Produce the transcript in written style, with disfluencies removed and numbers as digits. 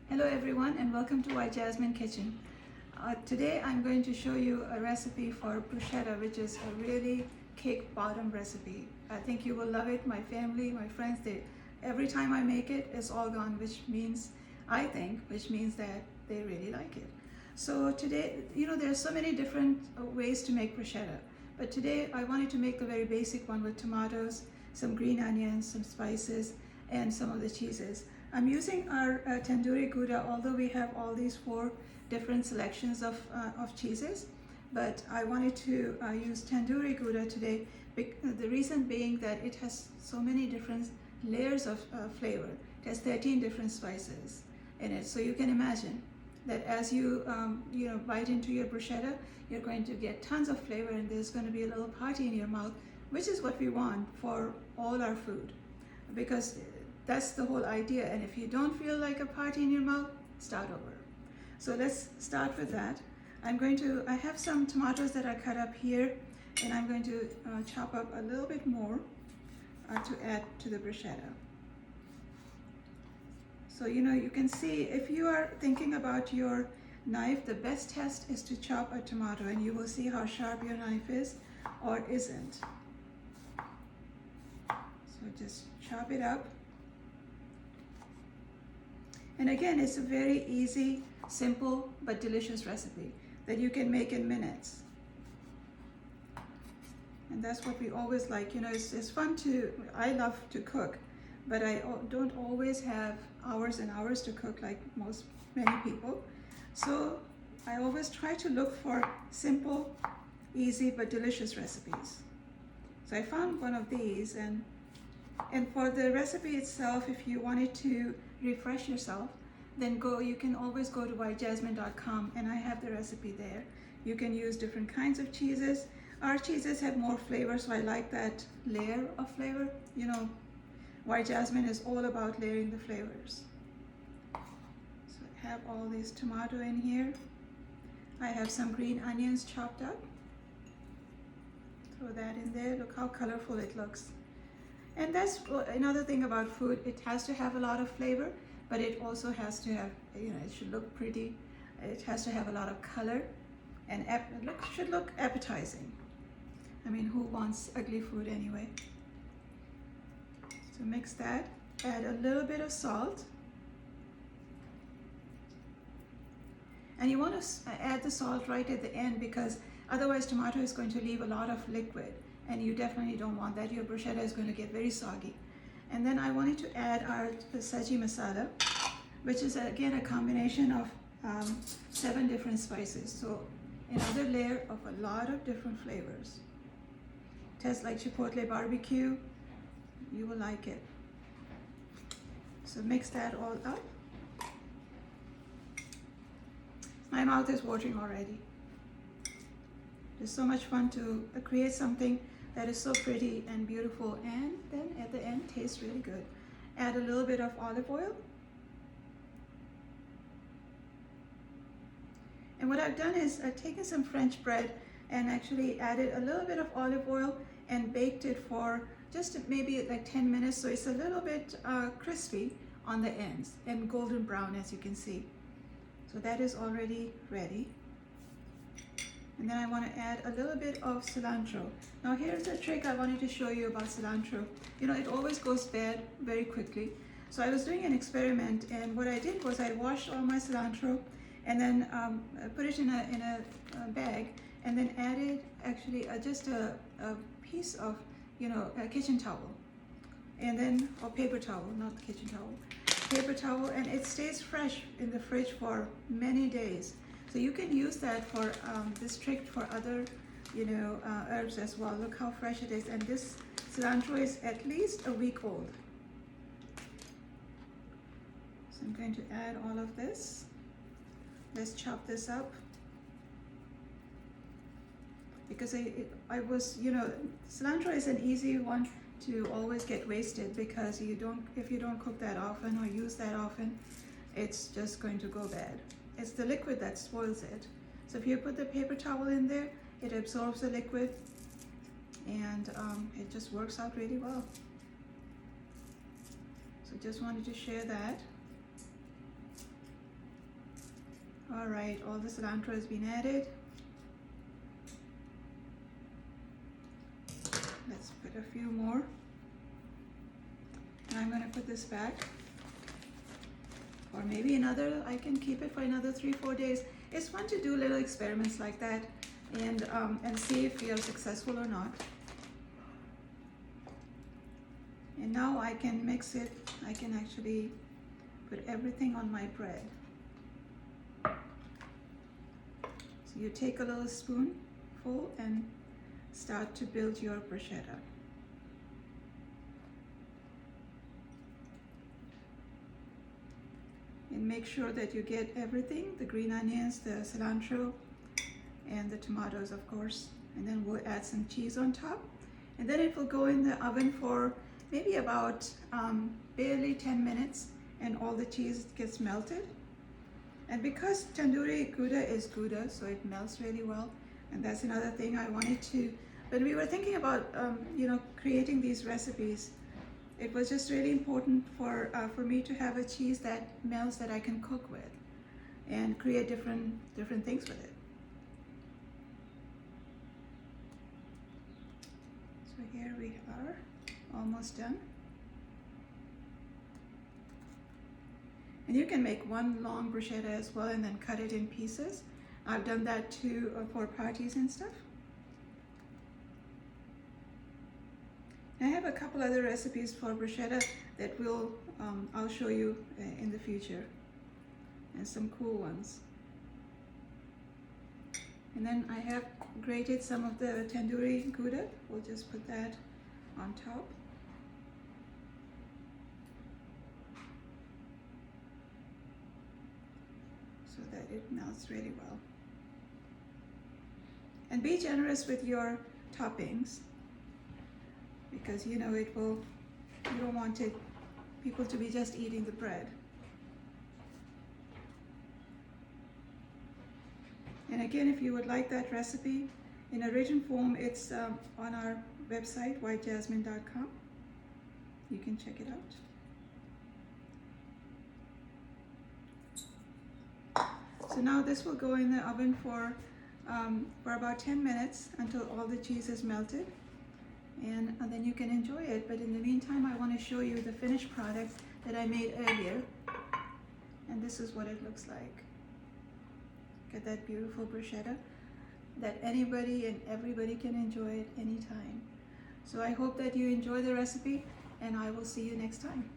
Hello everyone and welcome to my Jasmine kitchen. Today I'm going to show you a recipe for bruschetta, which is a really cake bottom recipe. I think you will love it. My family, my friends, every time I make it, it's all gone, which means that they really like it. So today, there's so many different ways to make bruschetta, but today I wanted to make the very basic one with tomatoes, some green onions, some spices, and some of the cheeses. I'm using our tandoori gouda, although we have all these 4 different selections of cheeses, but I wanted to use tandoori gouda today. The reason being that it has so many different layers of flavor. It has 13 different spices in it, so you can imagine that as you bite into your bruschetta, you're going to get tons of flavor, and there's going to be a little party in your mouth, which is what we want for all our food, because that's the whole idea. And if you don't feel like a party in your mouth, start over. So let's start with that. I have some tomatoes that I cut up here, and I'm going to chop up a little bit more to add to the bruschetta. So you can see, if you are thinking about your knife, the best test is to chop a tomato, and you will see how sharp your knife is or isn't. So just chop it up. And again, it's a very easy, simple, but delicious recipe that you can make in minutes. And that's what we always like. It's fun I love to cook, but I don't always have hours and hours to cook like many people. So I always try to look for simple, easy, but delicious recipes. So I found one of these, and for the recipe itself, if you wanted to refresh yourself, then you can always go to jasmine.com, and I have the recipe there. You can use different kinds of cheeses. Our cheeses have more flavor, so I like that layer of flavor. White Jasmine is all about layering the flavors. So I have all this tomato in here. I have some green onions chopped up. Throw that in there. Look how colorful it looks. And that's another thing about food. It has to have a lot of flavor, but it also has to have, it should look pretty. It has to have a lot of color, and should look appetizing. I mean, who wants ugly food anyway? So mix that. Add a little bit of salt. And you want to add the salt right at the end, because otherwise tomato is going to leave a lot of liquid, and you definitely don't want that. Your bruschetta is going to get very soggy. And then I wanted to add the saji masala, which is again a combination of 7 different spices. So another layer of a lot of different flavors. Tastes like chipotle barbecue. You will like it. So mix that all up. My mouth is watering already. It's so much fun to create something that is so pretty and beautiful, and then at the end tastes really good. Add a little bit of olive oil. And what I've done is I've taken some French bread and actually added a little bit of olive oil and baked it for just maybe like 10 minutes, so it's a little bit crispy on the ends and golden brown, as you can see. So that is already ready. And then I want to add a little bit of cilantro. Now here's a trick I wanted to show you about cilantro. It always goes bad very quickly. So I was doing an experiment, and what I did was I washed all my cilantro and then put it in a bag, and then added actually just a piece of a kitchen towel, and then, or paper towel, not kitchen towel, paper towel, and it stays fresh in the fridge for many days. So you can use that for this trick for other herbs as well. Look how fresh it is, and this cilantro is at least a week old. So I'm going to add all of this. Let's chop this up, because cilantro is an easy one to always get wasted, because if you don't cook that often or use that often, it's just going to go bad. It's the liquid that spoils it. So if you put the paper towel in there, it absorbs the liquid, and it just works out really well. So just wanted to share that. All right, all the cilantro has been added. Let's put a few more. And I'm going to put this back. Or maybe I can keep it for another 3-4 days. It's fun to do little experiments like that and see if we are successful or not. And now I can mix it. I can actually put everything on my bread. So you take a little spoonful and start to build your bruschetta. And make sure that you get everything, the green onions, the cilantro, and the tomatoes, of course. And then we'll add some cheese on top. And then it will go in the oven for maybe about barely 10 minutes, and all the cheese gets melted. And because tandoori Gouda is Gouda, so it melts really well. And that's another thing I wanted to, when we were thinking about creating these recipes, it was just really important for me to have a cheese that melts, that I can cook with and create different things with it. So here we are, almost done. And you can make one long bruschetta as well and then cut it in pieces. I've done that too for parties and stuff. I have a couple other recipes for bruschetta that I'll show you in the future, and some cool ones. And then I have grated some of the tandoori Gouda. We'll just put that on top. So that it melts really well. And be generous with your toppings, because you don't want people to be just eating the bread. And again, if you would like that recipe in a written form, it's on our website, whitejasmine.com. You can check it out. So now this will go in the oven for about 10 minutes until all the cheese is melted. And then you can enjoy it. But in the meantime, I want to show you the finished product that I made earlier. And this is what it looks like. Get that beautiful bruschetta that anybody and everybody can enjoy it anytime. So I hope that you enjoy the recipe, and I will see you next time.